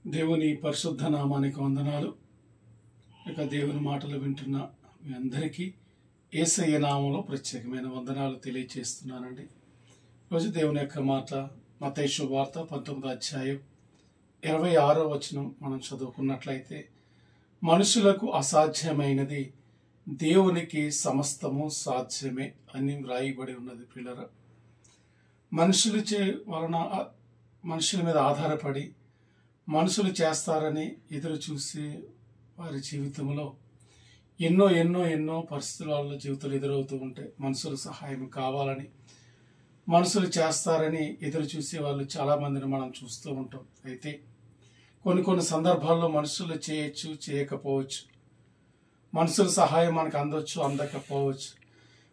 దేవుని పరిశుద్ధ నామానికి వందనాలు. ఇక దేవుని మాటలు వింటున్న మీ అందరికీ యేసయ్య నామంలో ప్రత్యేకమైన వందనాలు తెలియజేస్తున్నానండి. రోజు దేవుని యొక్క మాట మత్తయి శుభవార్త 19వ అధ్యాయం 26వ వచనం మనం చదువుకున్నట్లయితే, మనుషులకు అసాధ్యమైనది దేవునికి సమస్తము సాధ్యమే అని వ్రాయబడి ఉన్నది. పిల్లరా, మనుషుల మీద ఆధారపడి మనుషులు చేస్తారని ఎదురు చూసి వారి జీవితంలో ఎన్నో ఎన్నో ఎన్నో పరిస్థితుల వాళ్ళ జీవితాలు ఎదురవుతూ ఉంటాయి. మనుషుల సహాయం కావాలని మనుషులు చేస్తారని ఎదురు చూసే వాళ్ళు చాలామందిని మనం చూస్తూ ఉంటాం. అయితే కొన్ని సందర్భాల్లో మనుషులు చేయొచ్చు, చేయకపోవచ్చు. మనుషుల సహాయం మనకు అందొచ్చు, అందకపోవచ్చు.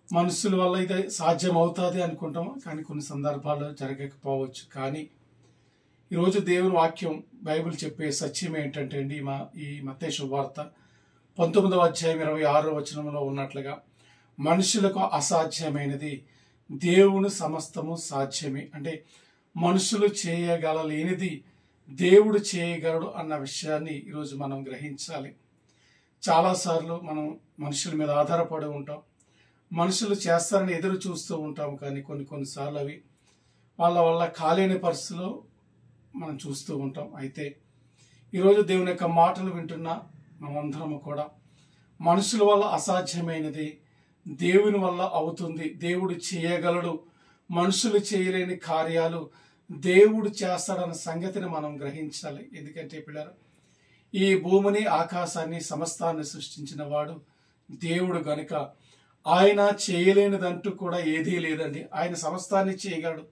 మనుషుల వల్ల ఇది సాధ్యం అవుతుంది అనుకుంటాం, కానీ కొన్ని సందర్భాల్లో జరగకపోవచ్చు. కానీ ఈరోజు దేవుని వాక్యం బైబిల్ చెప్పే సత్యం ఏంటంటే అండి, ఈ మత్తయి శుభవార్త 19వ అధ్యాయం 26వ వచనంలో ఉన్నట్లుగా, మనుషులకు అసాధ్యమైనది దేవుని సమస్తము సాధ్యమే. అంటే మనుషులు చేయగలలేనిది దేవుడు చేయగలడు అన్న విషయాన్ని ఈరోజు మనం గ్రహించాలి. చాలాసార్లు మనం మనుషుల మీద ఆధారపడి ఉంటాం, మనుషులు చేస్తారని ఎదురు చూస్తూ ఉంటాం. కానీ కొన్నిసార్లు అవి వాళ్ళ వల్ల కాలేని పరిస్థితిలో మనం చూస్తూ ఉంటాం. అయితే ఈరోజు దేవుని యొక్క మాటలు వింటున్న మనందరము కూడా మనుషుల వల్ల అసాధ్యమైనది దేవుని వల్ల అవుతుంది. దేవుడు చేయగలడు, మనుషులు చేయలేని కార్యాలు దేవుడు చేస్తాడన్న సంగతిని మనం గ్రహించాలి. ఎందుకంటే పిల్లలు, ఈ భూమిని ఆకాశాన్ని సమస్తాన్ని సృష్టించిన వాడు దేవుడు గనుక ఆయన చేయలేనిదంటూ కూడా ఏదీ లేదండి. ఆయన సమస్తాన్ని చేయగలడు.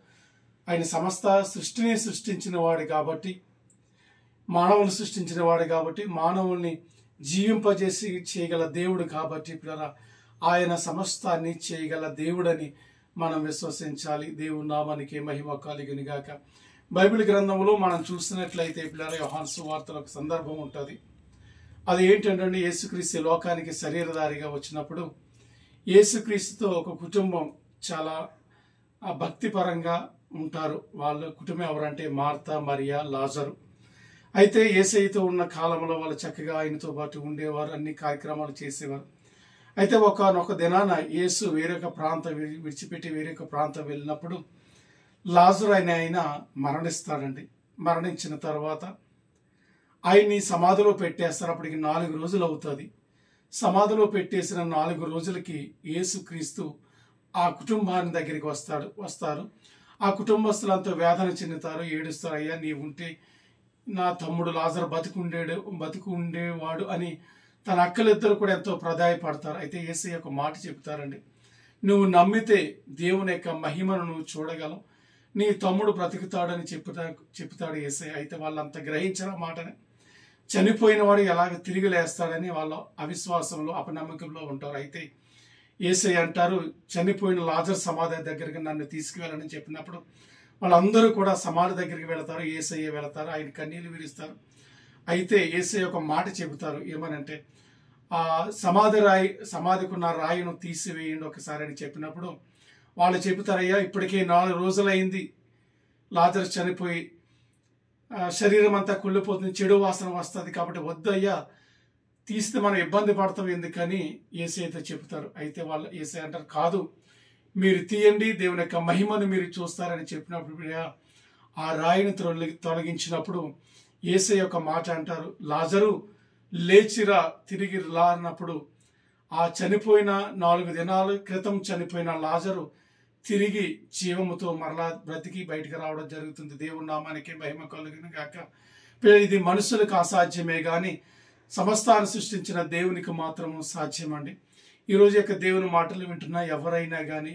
ఆయన సమస్త సృష్టిని సృష్టించిన వాడు కాబట్టి, మానవుని సృష్టించిన వాడు కాబట్టి, మానవుల్ని జీవింపజేసి చేయగల దేవుడు కాబట్టి పిల్లరా, ఆయన సమస్తాన్ని చేయగల దేవుడని మనం విశ్వసించాలి. దేవుని నామానికి మహిమ కలుగును గాక. బైబిల్ గ్రంథంలో మనం చూసినట్లయితే పిల్లరా, యోహాను సువార్తలో ఒక సందర్భం ఉంటుంది. అది ఏంటంటే, యేసుక్రీస్తు లోకానికి శరీరధారిగా వచ్చినప్పుడు యేసుక్రీస్తుతో ఒక కుటుంబం చాలా భక్తిపరంగా ఉంటారు. వాళ్ళ కుటుంబం ఎవరంటే మార్తా, మరియా, లాజరు. అయితే యేసయ్యతో ఉన్న కాలంలో వాళ్ళు చక్కగా ఆయనతో పాటు ఉండేవారు, అన్ని కార్యక్రమాలు చేసేవారు. అయితే ఒకనొక దినాన యేసు వేరొక ప్రాంతం విడిచిపెట్టి వేరొక ప్రాంతం వెళ్ళినప్పుడు లాజరు ఆయన మరణిస్తాడండి. మరణించిన తర్వాత ఆయన్ని సమాధిలో పెట్టేస్తారు. అప్పటికి 4 రోజులు అవుతుంది. సమాధిలో పెట్టేసిన 4 రోజులకి యేసుక్రీస్తు ఆ కుటుంబాన్ని దగ్గరికి వస్తారు. ఆ కుటుంబస్తులంతా వేదన చెందుతారు, ఏడుస్తారు. అయ్యా, నీవు ఉంటే నా తమ్ముడు లాజరు బతికి ఉండేవాడు అని తన అక్కలిద్దరు కూడా ఎంతో ప్రదాయపడతారు. అయితే యేసయ్య ఒక మాట చెప్తారండి, నువ్వు నమ్మితే దేవుని యొక్క మహిమను నువ్వు చూడగలవు, నీ తమ్ముడు బ్రతుకుతాడని చెప్తాడు యేసయ్య. అయితే వాళ్ళంతా గ్రహించిన మాటని, చనిపోయిన వాడు ఎలాగ తిరిగి లేస్తాడని వాళ్ళ అవిశ్వాసంలో, అపనమ్మకంలో ఉంటారు. అయితే యేసయ్య అంటారు, చనిపోయిన లాజరు సమాధి దగ్గరికి నన్ను తీసుకువెళ్ళని చెప్పినప్పుడు వాళ్ళందరూ కూడా సమాధి దగ్గరికి వెళతారు. యేసయ్య వెళతారు, ఆయన కన్నీళ్లు విరుస్తారు. అయితే యేసయ్య ఒక మాట చెబుతారు, ఏమనంటే, ఆ సమాధికి ఉన్న రాయిను తీసివేయండి ఒకసారి అని చెప్పినప్పుడు వాళ్ళు చెబుతారయ్యా, ఇప్పటికే 4 రోజులైంది లాజరు చనిపోయి, శరీరం అంతా కుళ్ళిపోతుంది, చెడు వాసన వస్తుంది, కాబట్టి వద్దయ్యా, తీస్తే మనం ఇబ్బంది పడతాం ఎందుకని యేసయ్యతో చెబుతారు. అయితే వాళ్ళు యేసయ్య అంటారు, కాదు, మీరు తీయండి, దేవుని యొక్క మహిమను మీరు చూస్తారని చెప్పినప్పుడు ఆ రాయిని తొలగించినప్పుడు యేసయ్య ఒక మాట అంటారు, లాజరు లేచిరా, తిరిగి రా అన్నప్పుడు ఆ చనిపోయిన 4 దినాల క్రితం చనిపోయిన లాజరు తిరిగి జీవముతో మరలా బ్రతికి బయటికి రావడం జరుగుతుంది. దేవుని నామానికి మహిమ కలుగును గాక. ఇది మనుషులకు అసాధ్యమే కానీ సమస్తాన్ని సృష్టించిన దేవునికి మాత్రము సాధ్యమండి. ఈరోజు యొక్క దేవుని మాటలు వింటున్న ఎవరైనా కానీ